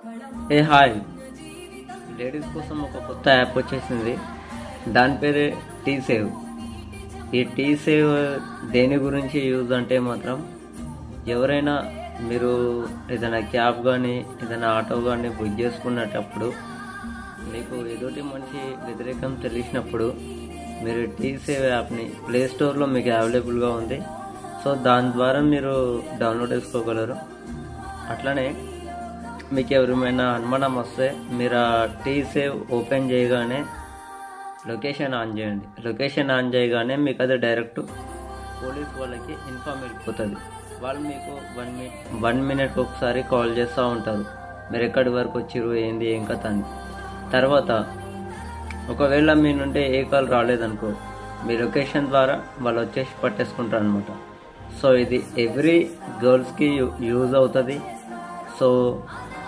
ఏ hi, ladies కోసం ఒక కొత్త యాప్ వచ్చేసింది. దాని పేరే టీ సేవ్. ఈ టీ సేవ్ దేని గురించి యూజ్ అంటే మాత్రం ఎవరైనా మీరు ఏదైనా క్యాబ్ కానీ ఏదైనా ఆటో కానీ బుక్ చేసుకునేటప్పుడు మీకు ఎదుటి మనిషి వ్యతిరేకం తెలిసినప్పుడు మీరు టీ సేవ్ యాప్ని ప్లే స్టోర్లో మీకు అవైలబుల్గా ఉంది. సో దాని ద్వారా మీరు డౌన్లోడ్ చేసుకోగలరు. అట్లనే మీకు ఎవరిమైనా అనుమానం వస్తే మీరు ఆ టీ సేవ్ ఓపెన్ చేయగానే లొకేషన్ ఆన్ చేయండి. లొకేషన్ ఆన్ చేయగానే మీకు అది డైరెక్ట్ పోలీస్ వాళ్ళకి ఇన్ఫామ్ వెళ్ళిపోతుంది. వాళ్ళు మీకు 1 మినిట్ ఒకసారి కాల్ చేస్తూ ఉంటారు, మీరు ఎక్కడి వరకు వచ్చిర్రు, ఏంది ఏం కథ అని. తర్వాత ఒకవేళ మీ నుండి ఏ కాల్ రాలేదనుకో, మీ లొకేషన్ ద్వారా వాళ్ళు వచ్చేసి పట్టేసుకుంటారు అనమాట. సో ఇది ఎవ్రీ గర్ల్స్కి యూజ్ అవుతుంది. సో